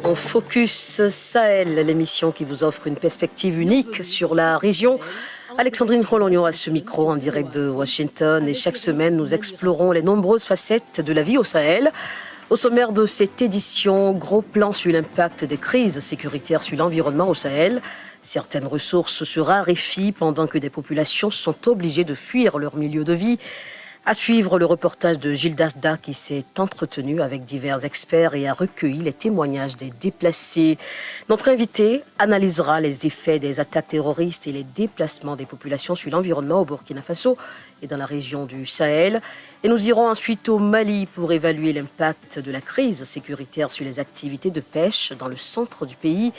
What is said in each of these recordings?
En Focus Sahel, l'émission qui vous offre une perspective unique sur la région. Alexandrine Rologno à ce micro en direct de Washington et chaque semaine nous explorons les nombreuses facettes de la vie au Sahel. Au sommaire de cette édition, gros plan sur l'impact des crises sécuritaires sur l'environnement au Sahel. Certaines ressources se raréfient pendant que des populations sont obligées de fuir leur milieu de vie. À suivre le reportage de Gilles Dasda qui s'est entretenu avec divers experts et a recueilli les témoignages des déplacés. Notre invité analysera les effets des attaques terroristes et les déplacements des populations sur l'environnement au Burkina Faso et dans la région du Sahel. Et nous irons ensuite au Mali pour évaluer l'impact de la crise sécuritaire sur les activités de pêche dans le centre du pays.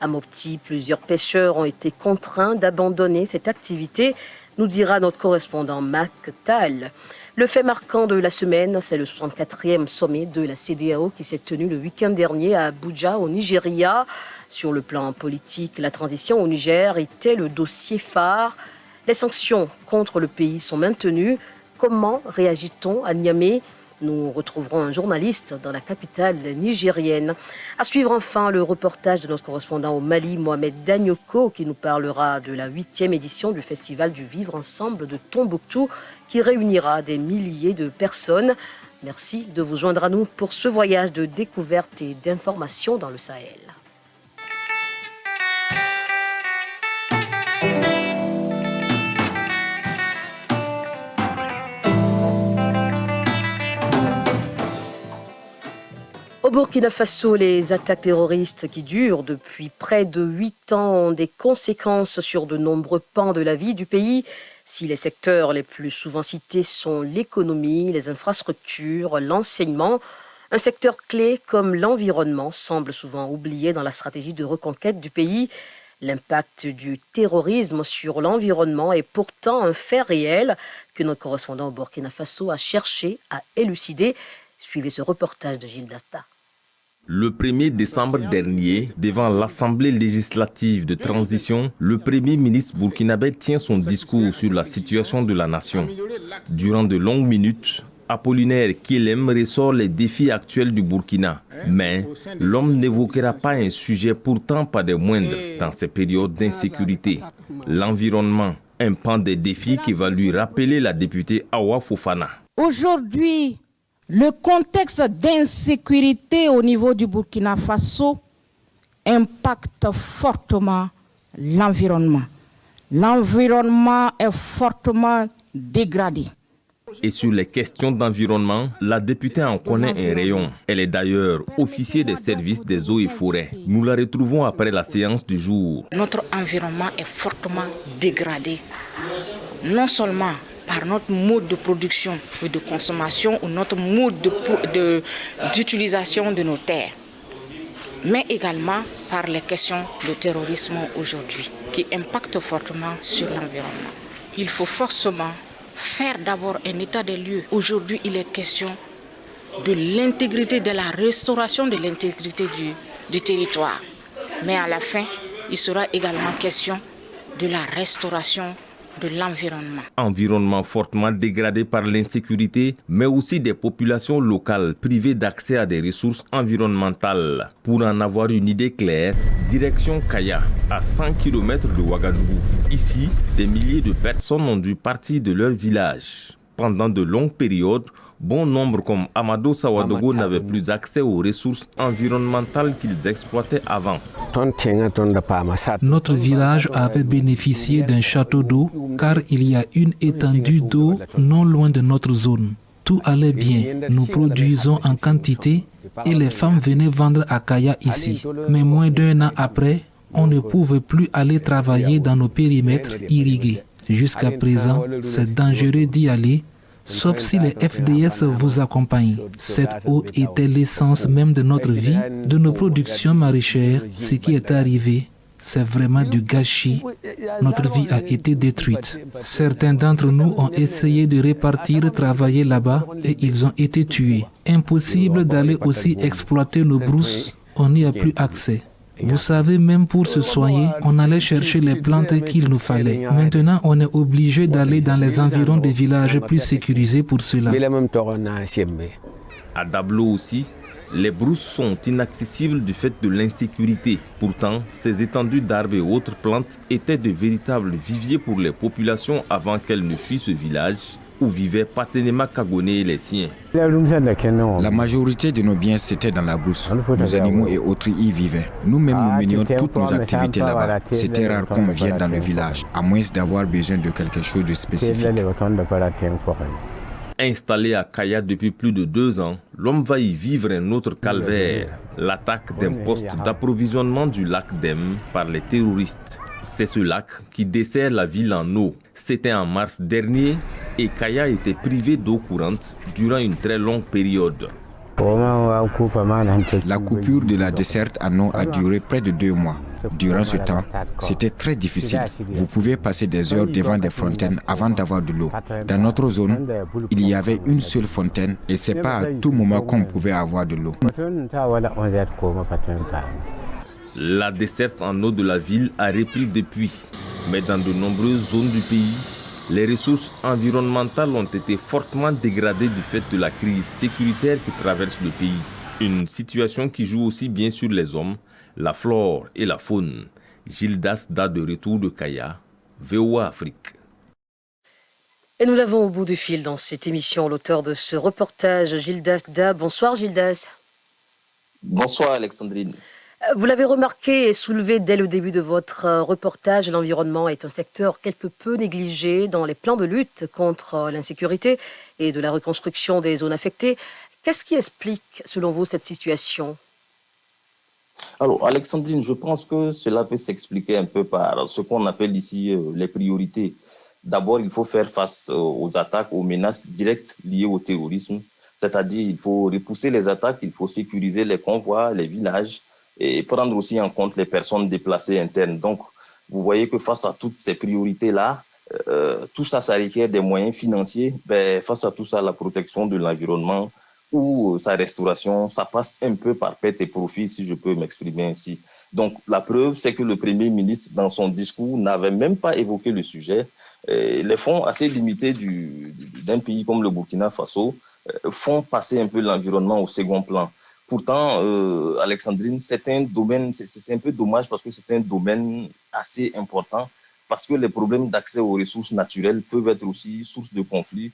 À Mopti, plusieurs pêcheurs ont été contraints d'abandonner cette activité, nous dira notre correspondant Mac Tal. Le fait marquant de la semaine, c'est le 64e sommet de la CEDEAO qui s'est tenu le week-end dernier à Abuja, au Nigeria. Sur le plan politique, la transition au Niger était le dossier phare. Les sanctions contre le pays sont maintenues. Comment réagit-on à Niamey ? Nous retrouverons un journaliste dans la capitale nigérienne. À suivre enfin le reportage de notre correspondant au Mali, Mohamed Danyoko, qui nous parlera de la 8e édition du Festival du Vivre Ensemble de Tombouctou, qui réunira des milliers de personnes. Merci de vous joindre à nous pour ce voyage de découverte et d'information dans le Sahel. Au Burkina Faso, les attaques terroristes qui durent depuis près de 8 ans ont des conséquences sur de nombreux pans de la vie du pays. Si les secteurs les plus souvent cités sont l'économie, les infrastructures, l'enseignement, un secteur clé comme l'environnement semble souvent oublié dans la stratégie de reconquête du pays. L'impact du terrorisme sur l'environnement est pourtant un fait réel que notre correspondant au Burkina Faso a cherché à élucider. Suivez ce reportage de Gilles Dasda. Le 1er décembre dernier, devant l'Assemblée législative de transition, le Premier ministre burkinabé tient son discours sur la situation de la nation. Durant de longues minutes, Apollinaire Kilem ressort les défis actuels du Burkina. Mais l'homme n'évoquera pas un sujet pourtant pas des moindres dans ces périodes d'insécurité. L'environnement, un pan des défis qui va lui rappeler la députée Awa Fofana. Aujourd'hui, le contexte d'insécurité au niveau du Burkina Faso impacte fortement l'environnement. L'environnement est fortement dégradé. Et sur les questions d'environnement, la députée en connaît un rayon. Elle est d'ailleurs officier des services des eaux et forêts. Nous la retrouvons après la séance du jour. Notre environnement est fortement dégradé. Non seulement par notre mode de production et de consommation ou notre mode d'utilisation de nos terres, mais également par les questions de terrorisme aujourd'hui qui impactent fortement sur l'environnement. Il faut forcément faire d'abord un état des lieux. Aujourd'hui, il est question de l'intégrité, de la restauration de l'intégrité du territoire. Mais à la fin, il sera également question de la restauration de l'environnement. Environnement fortement dégradé par l'insécurité, mais aussi des populations locales privées d'accès à des ressources environnementales. Pour en avoir une idée claire, direction Kaya, à 100 km de Ouagadougou. Ici, des milliers de personnes ont dû partir de leur village. Pendant de longues périodes, bon nombre comme Amadou Sawadogo n'avaient plus accès aux ressources environnementales qu'ils exploitaient avant. Notre village avait bénéficié d'un château d'eau car il y a une étendue d'eau non loin de notre zone. Tout allait bien, nous produisons en quantité et les femmes venaient vendre à Kaya ici. Mais moins d'1 an après, on ne pouvait plus aller travailler dans nos périmètres irrigués. Jusqu'à présent, c'est dangereux d'y aller, sauf si les FDS vous accompagnent. Cette eau était l'essence même de notre vie, de nos productions maraîchères. Ce qui est arrivé, c'est vraiment du gâchis. Notre vie a été détruite. Certains d'entre nous ont essayé de repartir travailler là-bas et ils ont été tués. Impossible d'aller aussi exploiter nos brousses, on n'y a plus accès. Vous savez, même pour se soigner, on allait chercher les plantes qu'il nous fallait. Maintenant, on est obligé d'aller dans les environs des villages plus sécurisés pour cela. À Dablo aussi, Les brousses sont inaccessibles du fait de l'insécurité. Pourtant, ces étendues d'arbres et autres plantes étaient de véritables viviers pour les populations avant qu'elles ne fuient ce village où vivaient Patenema Kagone et les siens. La majorité de nos biens, c'était dans la brousse. Nos animaux et autres y vivaient. Nous-mêmes, nous menions toutes nos activités là-bas. C'était rare qu'on vienne dans le village, à moins d'avoir besoin de quelque chose de spécifique. Installé à Kaya depuis plus de 2 ans, l'homme va y vivre un autre calvaire, l'attaque d'un poste d'approvisionnement du lac Dem par les terroristes. C'est ce lac qui dessert la ville en eau. C'était en mars dernier et Kaya était privé d'eau courante durant une très longue période. La coupure de la desserte en eau a duré près de 2 mois. Durant ce temps, c'était très difficile. Vous pouvez passer des heures devant des fontaines avant d'avoir de l'eau. Dans notre zone, il y avait une seule fontaine et c'est pas à tout moment qu'on pouvait avoir de l'eau. La desserte en eau de la ville a repris depuis. Mais dans de nombreuses zones du pays, les ressources environnementales ont été fortement dégradées du fait de la crise sécuritaire que traverse le pays. Une situation qui joue aussi bien sur les hommes, la flore et la faune. Gildas Da de retour de Kaya, VOA Afrique. Et nous l'avons au bout du fil dans cette émission, l'auteur de ce reportage, Gildas Da. Bonsoir Gildas. Bonsoir Alexandrine. Vous l'avez remarqué et soulevé dès le début de votre reportage, l'environnement est un secteur quelque peu négligé dans les plans de lutte contre l'insécurité et de la reconstruction des zones affectées. Qu'est-ce qui explique, selon vous, cette situation ? Alors, Alexandrine, je pense que cela peut s'expliquer un peu par ce qu'on appelle ici les priorités. D'abord, il faut faire face aux attaques, aux menaces directes liées au terrorisme. C'est-à-dire, il faut repousser les attaques, il faut sécuriser les convois, les villages et prendre aussi en compte les personnes déplacées internes. Donc, vous voyez que face à toutes ces priorités-là, tout ça, ça requiert des moyens financiers. Face à tout ça, la protection de l'environnement ou sa restauration, ça passe un peu par perte et profit, si je peux m'exprimer ainsi. Donc, la preuve, c'est que le Premier ministre, dans son discours, n'avait même pas évoqué le sujet. Les fonds assez limités d'un pays comme le Burkina Faso font passer un peu l'environnement au second plan. Pourtant, Alexandrine, c'est un domaine, c'est un peu dommage parce que c'est un domaine assez important, parce que les problèmes d'accès aux ressources naturelles peuvent être aussi source de conflits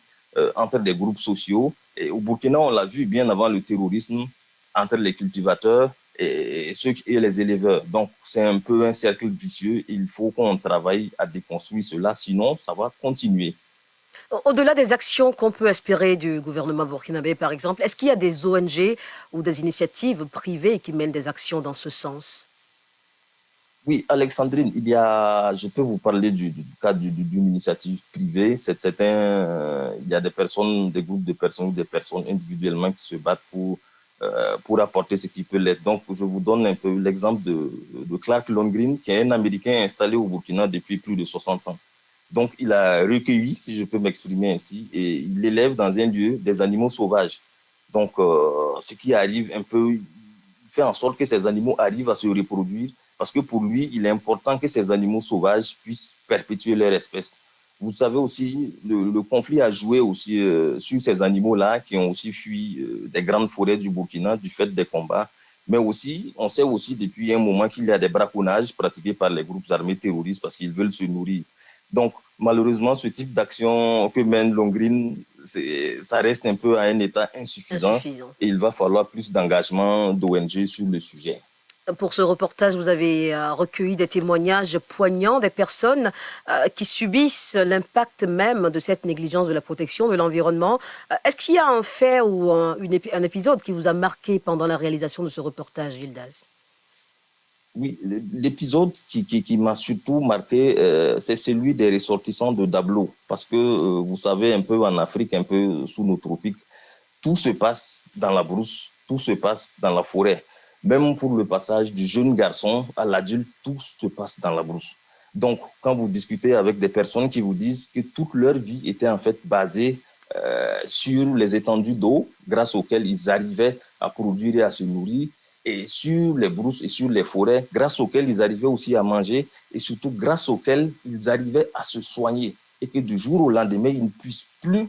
entre des groupes sociaux. Et au Burkina, on l'a vu bien avant le terrorisme, entre les cultivateurs et les éleveurs. Donc, c'est un peu un cercle vicieux. Il faut qu'on travaille à déconstruire cela, sinon ça va continuer. Au-delà des actions qu'on peut espérer du gouvernement burkinabé, par exemple, est-ce qu'il y a des ONG ou des initiatives privées qui mènent des actions dans ce sens ? Oui, Alexandrine, je peux vous parler du cas d'une initiative privée. Il y a des groupes de personnes, des personnes individuellement qui se battent pour apporter ce qui peut l'être. Donc, je vous donne un peu l'exemple de Clark Longgreen, qui est un Américain installé au Burkina depuis plus de 60 ans. Donc, il a recueilli, si je peux m'exprimer ainsi, et il élève dans un lieu des animaux sauvages. Donc, ce qui arrive un peu, il fait en sorte que ces animaux arrivent à se reproduire, parce que pour lui, il est important que ces animaux sauvages puissent perpétuer leur espèce. Vous savez aussi, le conflit a joué aussi sur ces animaux-là qui ont aussi fui des grandes forêts du Burkina du fait des combats. Mais aussi, on sait aussi depuis un moment qu'il y a des braconnages pratiqués par les groupes armés terroristes parce qu'ils veulent se nourrir. Donc, malheureusement, ce type d'action que mène Longgreen, ça reste un peu à un état insuffisant. Et il va falloir plus d'engagement d'ONG sur le sujet. Pour ce reportage, vous avez recueilli des témoignages poignants des personnes qui subissent l'impact même de cette négligence de la protection de l'environnement. Est-ce qu'il y a un fait ou un épisode qui vous a marqué pendant la réalisation de ce reportage, Gildas ? Oui, l'épisode qui m'a surtout marqué, c'est celui des ressortissants de Dablo. Parce que, vous savez, un peu en Afrique, un peu sous nos tropiques, tout se passe dans la brousse, tout se passe dans la forêt. Même pour le passage du jeune garçon à l'adulte, tout se passe dans la brousse. Donc, quand vous discutez avec des personnes qui vous disent que toute leur vie était en fait basée sur les étendues d'eau, grâce auxquelles ils arrivaient à produire et à se nourrir, et sur les brousses et sur les forêts, grâce auxquelles ils arrivaient aussi à manger, et surtout grâce auxquelles ils arrivaient à se soigner, et que du jour au lendemain, ils ne puissent plus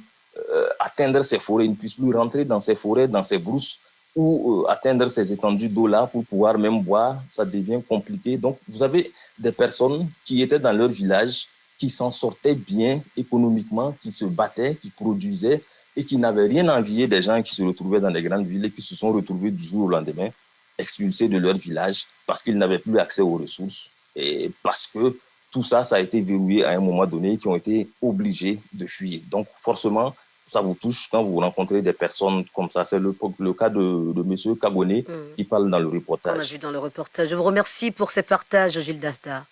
atteindre ces forêts, ils ne puissent plus rentrer dans ces forêts, dans ces brousses, ou atteindre ces étendues d'eau-là pour pouvoir même boire, ça devient compliqué. Donc, vous avez des personnes qui étaient dans leur village, qui s'en sortaient bien économiquement, qui se battaient, qui produisaient et qui n'avaient rien à envier des gens qui se retrouvaient dans les grandes villes et qui se sont retrouvés du jour au lendemain expulsés de leur village parce qu'ils n'avaient plus accès aux ressources et parce que tout ça, ça a été verrouillé à un moment donné, qui ont été obligés de fuir. Donc, forcément, ça vous touche quand vous rencontrez des personnes comme ça. C'est le cas de M. Kagoné qui parle dans le reportage. On a vu dans le reportage. Je vous remercie pour ces partages, Gilles Dasda.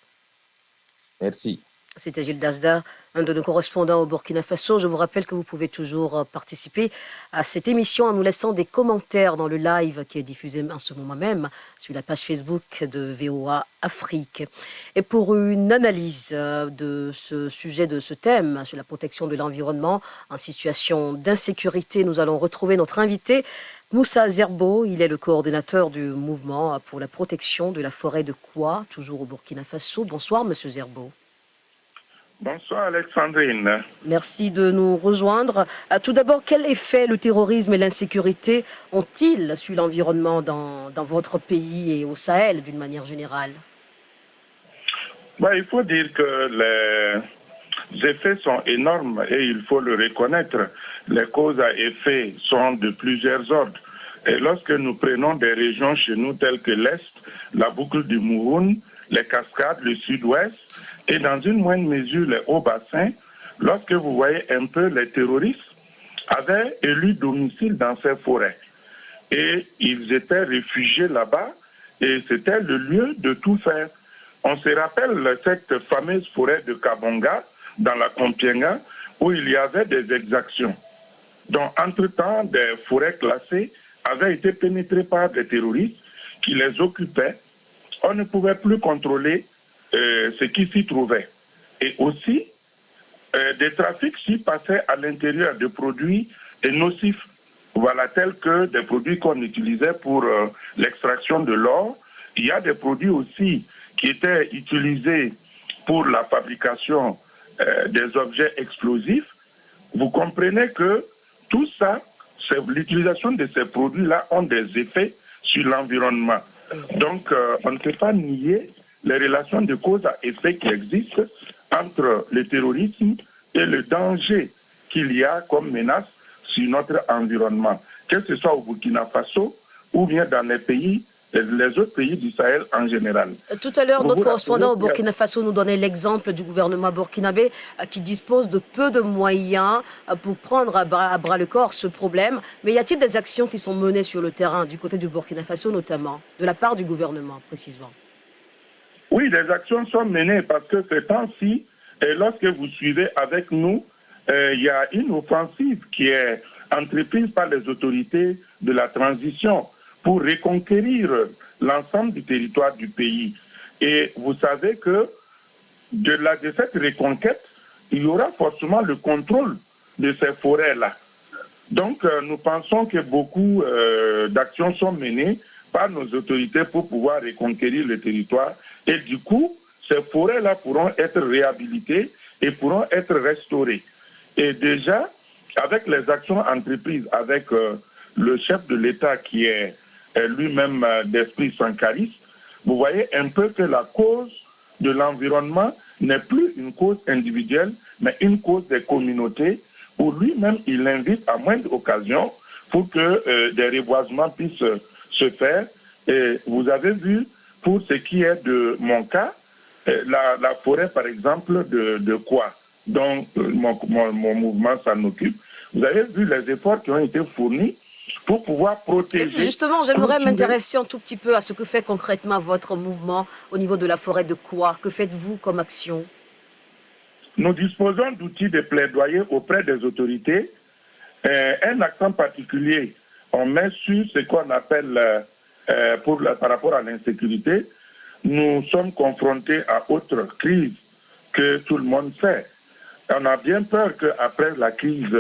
Merci. C'était Gilles Dasda, un de nos correspondants au Burkina Faso. Je vous rappelle que vous pouvez toujours participer à cette émission en nous laissant des commentaires dans le live qui est diffusé en ce moment même sur la page Facebook de VOA Afrique. Et pour une analyse de ce sujet, de ce thème, sur la protection de l'environnement en situation d'insécurité, nous allons retrouver notre invité, Moussa Zerbo. Il est le coordinateur du mouvement pour la protection de la forêt de Koua, toujours au Burkina Faso. Bonsoir, Monsieur Zerbo. Bonsoir Alexandrine. Merci de nous rejoindre. Tout d'abord, quel effet le terrorisme et l'insécurité ont-ils sur l'environnement dans votre pays et au Sahel d'une manière générale? Il faut dire que les effets sont énormes et il faut le reconnaître. Les causes à effet sont de plusieurs ordres. Et lorsque nous prenons des régions chez nous telles que l'Est, la boucle du Mouroun, les cascades, le Sud-Ouest, et dans une moindre mesure les hauts bassins, lorsque vous voyez un peu les terroristes avaient élu domicile dans ces forêts. Et ils étaient réfugiés là-bas et c'était le lieu de tout faire. On se rappelle cette fameuse forêt de Kabonga, dans la Compiègne, où il y avait des exactions. Donc, entre-temps, des forêts classées avaient été pénétrées par des terroristes qui les occupaient. On ne pouvait plus contrôler ce qui s'y trouvait. Et aussi, des trafics s'y passaient à l'intérieur de produits nocifs, voilà, tels que des produits qu'on utilisait pour l'extraction de l'or. Il y a des produits aussi qui étaient utilisés pour la fabrication des objets explosifs. Vous comprenez que tout ça, l'utilisation de ces produits-là ont des effets sur l'environnement. Donc, on ne peut pas nier les relations de cause à effet qui existent entre le terrorisme et le danger qu'il y a comme menace sur notre environnement, que ce soit au Burkina Faso ou bien dans les autres pays du Sahel en général. Tout à l'heure, notre correspondant au Burkina Faso nous donnait l'exemple du gouvernement burkinabé qui dispose de peu de moyens pour prendre à bras le corps ce problème. Mais y a-t-il des actions qui sont menées sur le terrain, du côté du Burkina Faso notamment, de la part du gouvernement précisément? Oui, les actions sont menées parce que ces temps-ci, lorsque vous suivez avec nous, il y a une offensive qui est entreprise par les autorités de la transition pour reconquérir l'ensemble du territoire du pays. Et vous savez que de cette reconquête, il y aura forcément le contrôle de ces forêts-là. Donc, nous pensons que beaucoup d'actions sont menées par nos autorités pour pouvoir reconquérir le territoire. Et du coup, ces forêts-là pourront être réhabilitées et pourront être restaurées. Et déjà, avec les actions entreprises, avec le chef de l'État qui est lui-même d'esprit sankariste, vous voyez un peu que la cause de l'environnement n'est plus une cause individuelle, mais une cause des communautés, où lui-même il invite à moindre occasion pour que des reboisements puissent se faire. Et vous avez vu, pour ce qui est de mon cas, la forêt par exemple de Koua, dont mon mouvement s'en occupe, vous avez vu les efforts qui ont été fournis pour pouvoir protéger... Justement, j'aimerais m'intéresser un tout petit peu à ce que fait concrètement votre mouvement au niveau de la forêt de Koua. Que faites-vous comme action? Nous disposons d'outils de plaidoyer auprès des autorités. Un accent particulier, on met sur ce qu'on appelle, par rapport à l'insécurité, nous sommes confrontés à autre crise que tout le monde sait. On a bien peur qu'après la crise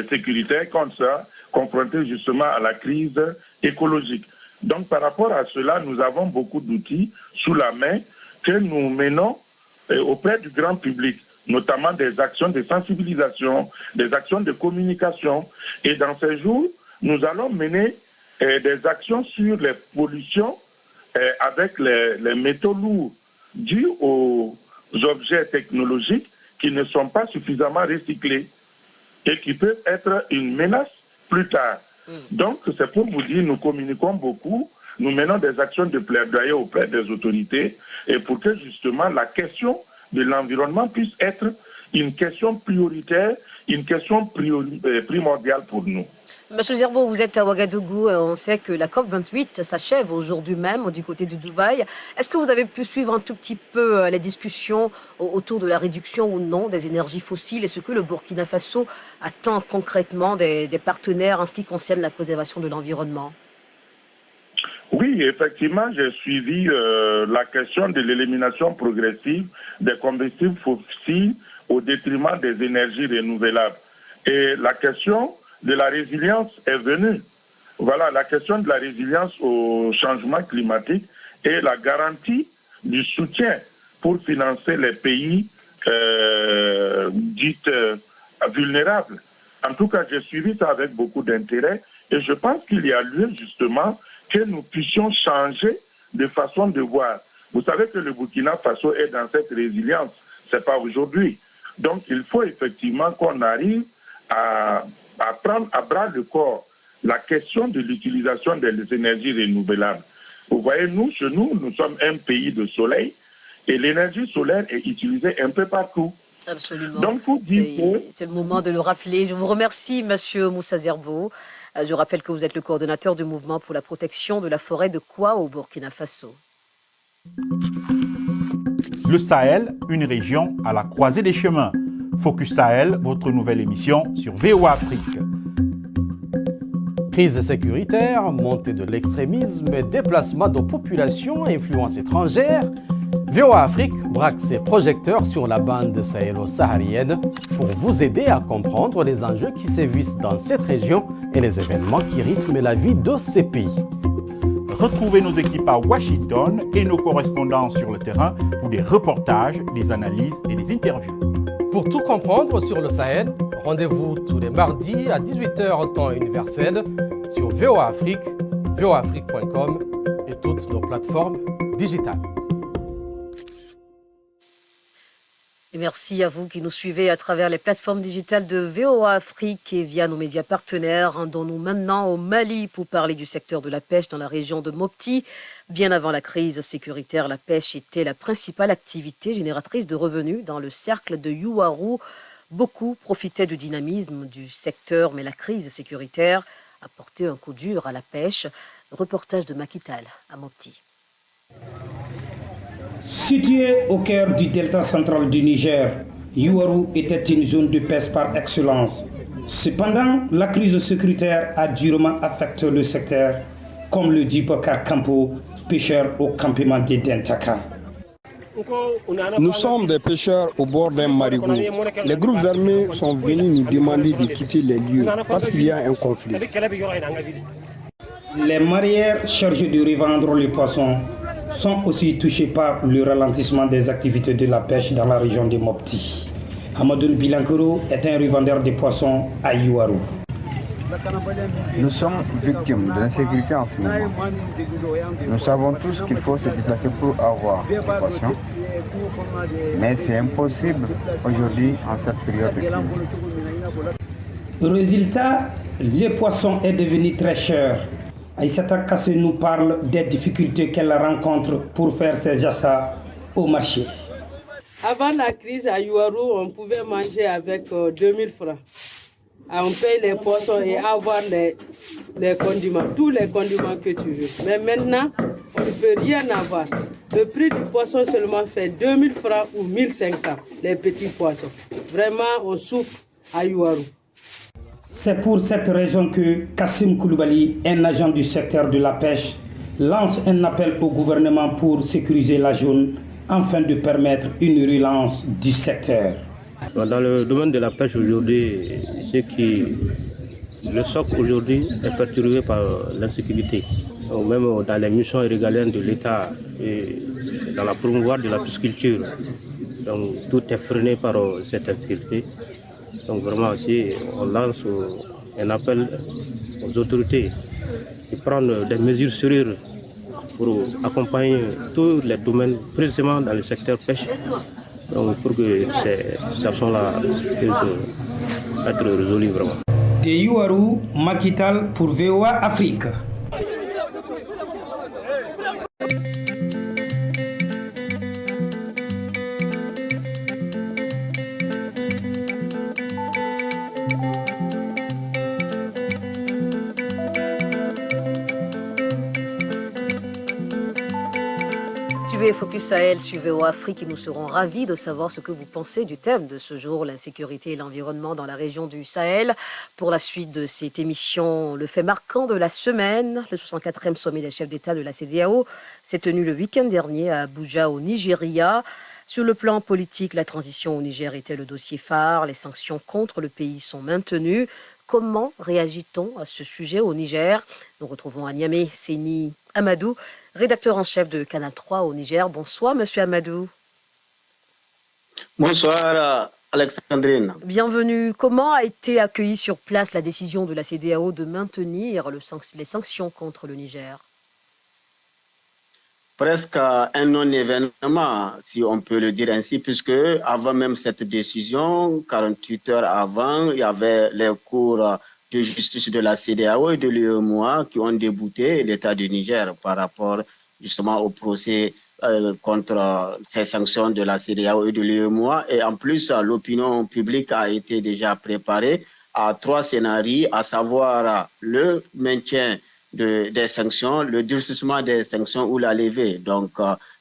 sécuritaire, qu'on soit confronté justement à la crise écologique. Donc par rapport à cela, nous avons beaucoup d'outils sous la main que nous menons auprès du grand public, notamment des actions de sensibilisation, des actions de communication. Et dans ces jours, nous allons mener des actions sur les pollutions avec les métaux lourds dus aux objets technologiques qui ne sont pas suffisamment recyclés et qui peuvent être une menace plus tard. Donc, c'est pour vous dire, nous communiquons beaucoup, nous menons des actions de plaidoyer auprès des autorités et pour que justement la question de l'environnement puisse être une question prioritaire, une question primordiale pour nous. Monsieur Zerbo, vous êtes à Ouagadougou. On sait que la COP28 s'achève aujourd'hui même du côté de Dubaï. Est-ce que vous avez pu suivre un tout petit peu les discussions autour de la réduction ou non des énergies fossiles? Est-ce que le Burkina Faso attend concrètement des partenaires en ce qui concerne la préservation de l'environnement? Oui, effectivement, j'ai suivi la question de l'élimination progressive des combustibles fossiles au détriment des énergies renouvelables. Et la question de la résilience est venue. Voilà, la question de la résilience au changement climatique et la garantie du soutien pour financer les pays dits vulnérables. En tout cas, j'ai suivi ça avec beaucoup d'intérêt et je pense qu'il y a lieu justement que nous puissions changer de façon de voir. Vous savez que le Burkina Faso est dans cette résilience, ce n'est pas aujourd'hui. Donc, il faut effectivement qu'on arrive à prendre à bras le corps la question de l'utilisation des énergies renouvelables. Vous voyez, chez nous, nous sommes un pays de soleil et l'énergie solaire est utilisée un peu partout. Absolument. Donc, c'est le moment de le rappeler. Je vous remercie, Monsieur Moussa Zerbo. Je rappelle que vous êtes le coordonnateur du mouvement pour la protection de la forêt de Kwa au Burkina Faso. Le Sahel, une région à la croisée des chemins. Focus Sahel, votre nouvelle émission sur VOA Afrique. Crise sécuritaire, montée de l'extrémisme, déplacement de populations à influence étrangère. VOA Afrique braque ses projecteurs sur la bande sahélo-saharienne pour vous aider à comprendre les enjeux qui sévissent dans cette région et les événements qui rythment la vie de ces pays. Retrouvez nos équipes à Washington et nos correspondants sur le terrain pour des reportages, des analyses et des interviews. Pour tout comprendre sur le Sahel, rendez-vous tous les mardis à 18h temps universel sur VOA Afrique, voaafrique.com et toutes nos plateformes digitales. Et merci à vous qui nous suivez à travers les plateformes digitales de VOA Afrique et via nos médias partenaires. Rendons-nous maintenant au Mali pour parler du secteur de la pêche dans la région de Mopti. Bien avant la crise sécuritaire, la pêche était la principale activité génératrice de revenus dans le cercle de Yuwaru. Beaucoup profitaient du dynamisme du secteur, mais la crise sécuritaire a porté un coup dur à la pêche. Reportage de Makital à Mopti. Situé au cœur du delta central du Niger, Yuwaru était une zone de pêche par excellence. Cependant, la crise sécuritaire a durement affecté le secteur, comme le dit Bokar Kampo, pêcheur au campement de Dentaka. Nous sommes des pêcheurs au bord d'un marigot. Les groupes armés sont venus nous demander de quitter les lieux parce qu'il y a un conflit. Les mareyeurs chargés de revendre les poissons sont aussi touchés par le ralentissement des activités de la pêche dans la région de Mopti. Amadoun Bilankoro est un revendeur de poissons à Yuwaru. Nous sommes victimes de l'insécurité en ce moment. Nous savons tous qu'il faut se déplacer pour avoir des poissons, mais c'est impossible aujourd'hui en cette période de crise. Résultat, les poissons est devenu très cher. Aïssata Kassé nous parle des difficultés qu'elle rencontre pour faire ses achats au marché. Avant la crise à Yuwaru, on pouvait manger avec 2000 francs. On paye les poissons et avoir les condiments, tous les condiments que tu veux. Mais maintenant, on ne peut rien avoir. Le prix du poisson seulement fait 2000 francs ou 1500, les petits poissons. Vraiment, on souffre à Yuwaru. C'est pour cette raison que Kassim Koulibaly, un agent du secteur de la pêche, lance un appel au gouvernement pour sécuriser la zone afin de permettre une relance du secteur. Dans le domaine de la pêche aujourd'hui, le socle aujourd'hui est perturbé par l'insécurité. Même dans les missions régaliennes de l'État et dans la promouvoir de la pisciculture. Donc tout est freiné par cette insécurité. Donc vraiment aussi, on lance un appel aux autorités de prendre des mesures sérieuses pour accompagner tous les domaines, précisément dans le secteur pêche, donc pour que ces situations-là puissent être résolues vraiment. De Youarou, Makital pour VOA Afrique. Focus Sahel, suivez au Afrique et nous serons ravis de savoir ce que vous pensez du thème de ce jour, l'insécurité et l'environnement dans la région du Sahel. Pour la suite de cette émission, le fait marquant de la semaine, le 64e sommet des chefs d'État de la CEDEAO s'est tenu le week-end dernier à Abuja au Nigeria. Sur le plan politique, la transition au Niger était le dossier phare. Les sanctions contre le pays sont maintenues. Comment réagit-on à ce sujet au Niger? Nous retrouvons à Niamey Seyni Amadou, rédacteur en chef de Canal 3 au Niger. Bonsoir, monsieur Amadou. Bonsoir, Alexandrine. Bienvenue. Comment a été accueillie sur place la décision de la CEDEAO de maintenir les sanctions contre le Niger? Presque un non-événement, si on peut le dire ainsi, puisque avant même cette décision, 48 heures avant, il y avait les cours de justice de la CEDEAO et de l'UEMOA qui ont débouté l'État du Niger par rapport justement au procès contre ces sanctions de la CEDEAO et de l'UEMOA. Et en plus, l'opinion publique a été déjà préparée à 3 scénarios, à savoir le maintien des sanctions, le durcissement des sanctions ou la levée. Donc,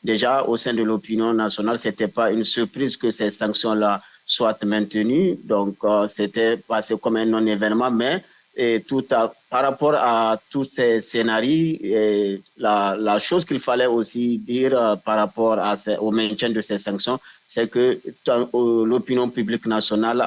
déjà, au sein de l'opinion nationale, ce n'était pas une surprise que ces sanctions-là soient maintenues. Donc, c'était passé comme un non-événement, mais par rapport à tous ces scénarios, la chose qu'il fallait aussi dire par rapport au maintien de ces sanctions, c'est que l'opinion publique nationale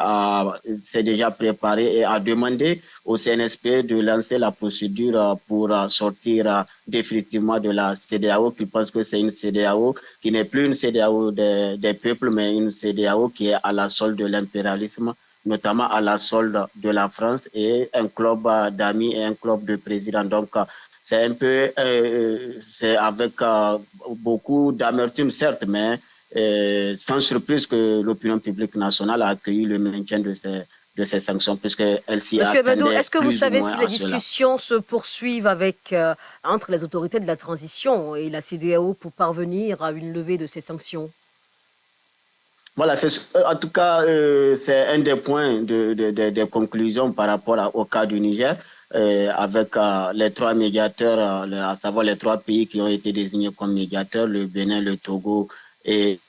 s'est déjà préparée et a demandé au CNSP de lancer la procédure pour sortir définitivement de la CEDEAO, qui pense que c'est une CEDEAO qui n'est plus une CEDEAO des peuples, mais une CEDEAO qui est à la solde de l'impérialisme, notamment à la solde de la France, et un club d'amis et un club de présidents. Donc, c'est un peu, c'est avec beaucoup d'amertume, certes, mais sans surprise que l'opinion publique nationale a accueilli le maintien de ces sanctions, puisqu'elle s'y attendait. Monsieur Amadou, est-ce que vous savez si les cela. discussions se poursuivent entre les autorités de la transition et la CEDEAO pour parvenir à une levée de ces sanctions? Voilà, en tout cas, c'est un des points des conclusions par rapport au cas du Niger, avec les 3 médiateurs, à savoir les 3 pays qui ont été désignés comme médiateurs, le Bénin, le Togo et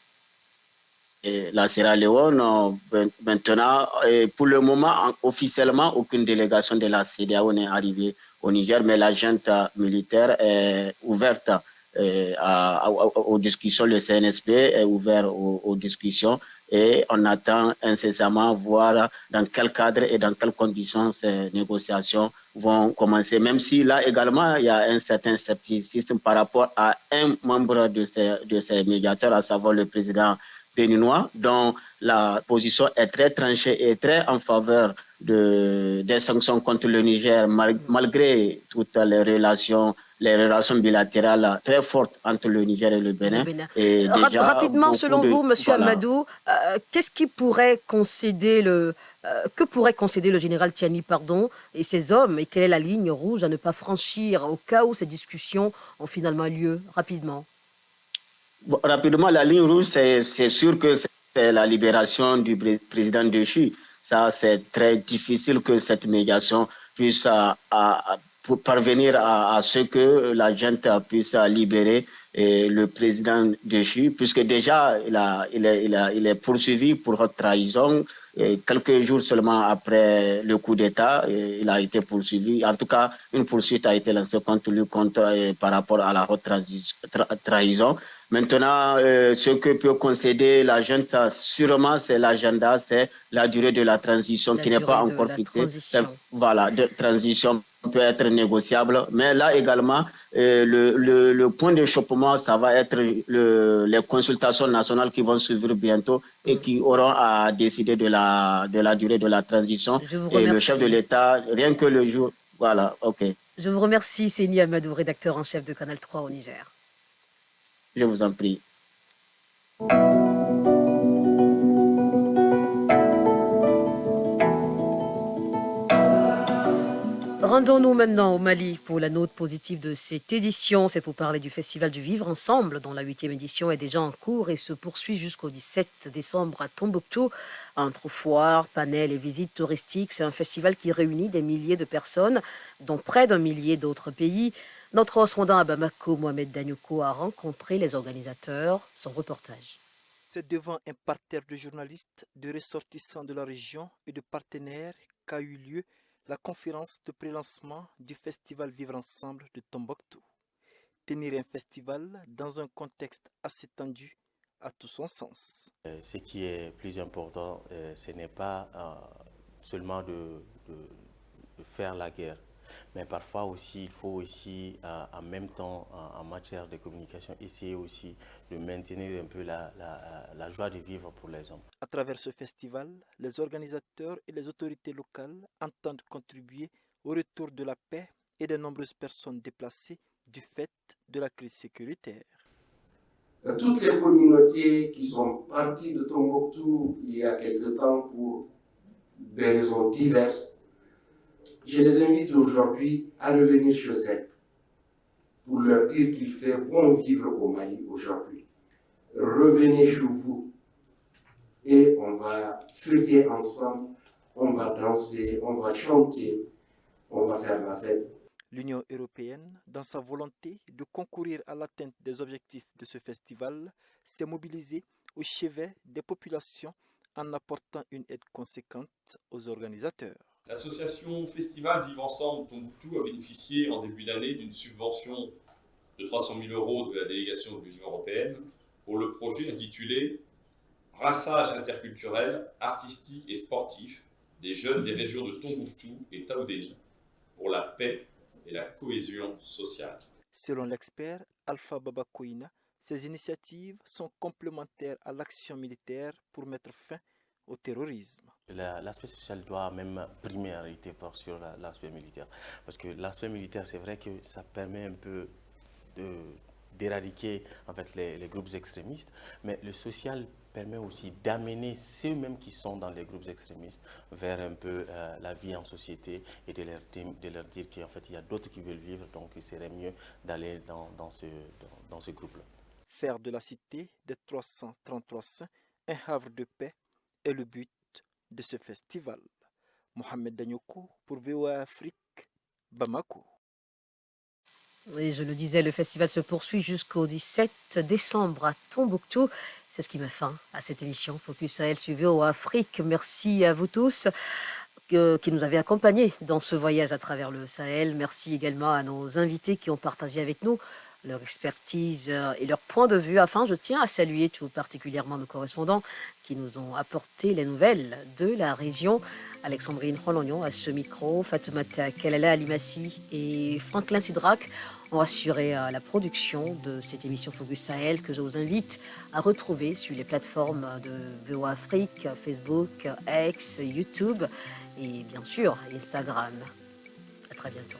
la Sierra Leone. Maintenant, pour le moment, officiellement, aucune délégation de la CEDEAO n'est arrivée au Niger, mais la junte militaire est ouverte aux discussions. Le CNSP est ouvert aux discussions et on attend incessamment voir dans quel cadre et dans quelles conditions ces négociations vont commencer. Même si là également, il y a un certain scepticisme par rapport à un membre de ces médiateurs, à savoir le président béninois, dont la position est très tranchée et très en faveur des sanctions contre le Niger, malgré toutes les relations bilatérales très fortes entre le Niger et le Bénin. Et rapidement, selon vous, Monsieur Amadou, qu'est-ce qui pourrait concéder que pourrait concéder le général Tiani et ses hommes, et quelle est la ligne rouge à ne pas franchir au cas où ces discussions ont finalement lieu? Rapidement. Rapidement, la ligne rouge, c'est sûr que c'est la libération du président Déchu. Ça, c'est très difficile que cette médiation puisse parvenir à ce que la junte puisse libérer le président Déchu, puisque déjà, il est poursuivi pour haute trahison. Quelques jours seulement après le coup d'État, il a été poursuivi. En tout cas, une poursuite a été lancée contre lui par rapport à la haute trahison. Maintenant, ce que peut concéder la junte, sûrement, c'est l'agenda, c'est la durée de la transition qui n'est pas encore fixée. Voilà, de transition peut être négociable. Mais là également, le point d'échappement, ça va être les consultations nationales qui vont suivre bientôt et qui auront à décider de la durée de la transition. Je vous remercie. Et le chef de l'État, rien que le jour... Voilà, ok. Je vous remercie, Séni Amadou, rédacteur en chef de Canal 3 au Niger. Je vous en prie. Rendons-nous maintenant au Mali pour la note positive de cette édition. C'est pour parler du Festival du Vivre Ensemble, dont la 8e édition est déjà en cours et se poursuit jusqu'au 17 décembre à Tombouctou. Entre foires, panels et visites touristiques, c'est un festival qui réunit des milliers de personnes, dont près d'un millier d'autres pays. Notre correspondant à Bamako, Mohamed Danyoko, a rencontré les organisateurs. Son reportage. C'est devant un parterre de journalistes, de ressortissants de la région et de partenaires qu'a eu lieu la conférence de prélancement du Festival Vivre Ensemble de Tombouctou. Tenir un festival dans un contexte assez tendu a tout son sens. Ce qui est plus important, ce n'est pas seulement de faire la guerre, mais parfois aussi, il faut aussi, en même temps, en matière de communication, essayer aussi de maintenir un peu la joie de vivre pour les hommes. À travers ce festival, les organisateurs et les autorités locales entendent contribuer au retour de la paix et de nombreuses personnes déplacées du fait de la crise sécuritaire. Toutes les communautés qui sont parties de Tombouctou il y a quelque temps pour des raisons diverses, je les invite aujourd'hui à revenir chez elles pour leur dire qu'il fait bon vivre au Mali aujourd'hui. Revenez chez vous et on va fêter ensemble, on va danser, on va chanter, on va faire la fête. L'Union européenne, dans sa volonté de concourir à l'atteinte des objectifs de ce festival, s'est mobilisée au chevet des populations en apportant une aide conséquente aux organisateurs. L'association Festival Vivre Ensemble Tombouctou a bénéficié en début d'année d'une subvention de 300 000 € de la délégation de l'Union européenne pour le projet intitulé « Brassage interculturel, artistique et sportif des jeunes des régions de Tombouctou et Taoudéni pour la paix et la cohésion sociale ». Selon l'expert Alpha Babakoina, ces initiatives sont complémentaires à l'action militaire pour mettre fin au terrorisme. L'aspect social doit même primer en réalité sur l'aspect militaire. Parce que l'aspect militaire, c'est vrai que ça permet un peu d'éradiquer en fait, les groupes extrémistes, mais le social permet aussi d'amener ceux-mêmes qui sont dans les groupes extrémistes vers un peu la vie en société et de leur dire qu'en fait, il y a d'autres qui veulent vivre, donc il serait mieux d'aller dans ce groupe-là. Faire de la cité des 333 saints un havre de paix est le but de ce festival. Mohamed Danyoko pour VOA Afrique, Bamako. Et je le disais, le festival se poursuit jusqu'au 17 décembre à Tombouctou. C'est ce qui met fin à cette émission Focus Sahel sur VOA Afrique. Merci à vous tous qui nous avez accompagnés dans ce voyage à travers le Sahel. Merci également à nos invités qui ont partagé avec nous leur expertise et leur point de vue. Enfin, je tiens à saluer tout particulièrement nos correspondants qui nous ont apporté les nouvelles de la région. Alexandrine Rolognon à ce micro, Fatoumata Kelala Alimassi et Franklin Sidrac ont assuré la production de cette émission Focus Sahel que je vous invite à retrouver sur les plateformes de VOA Afrique, Facebook, X, YouTube et bien sûr Instagram. À très bientôt.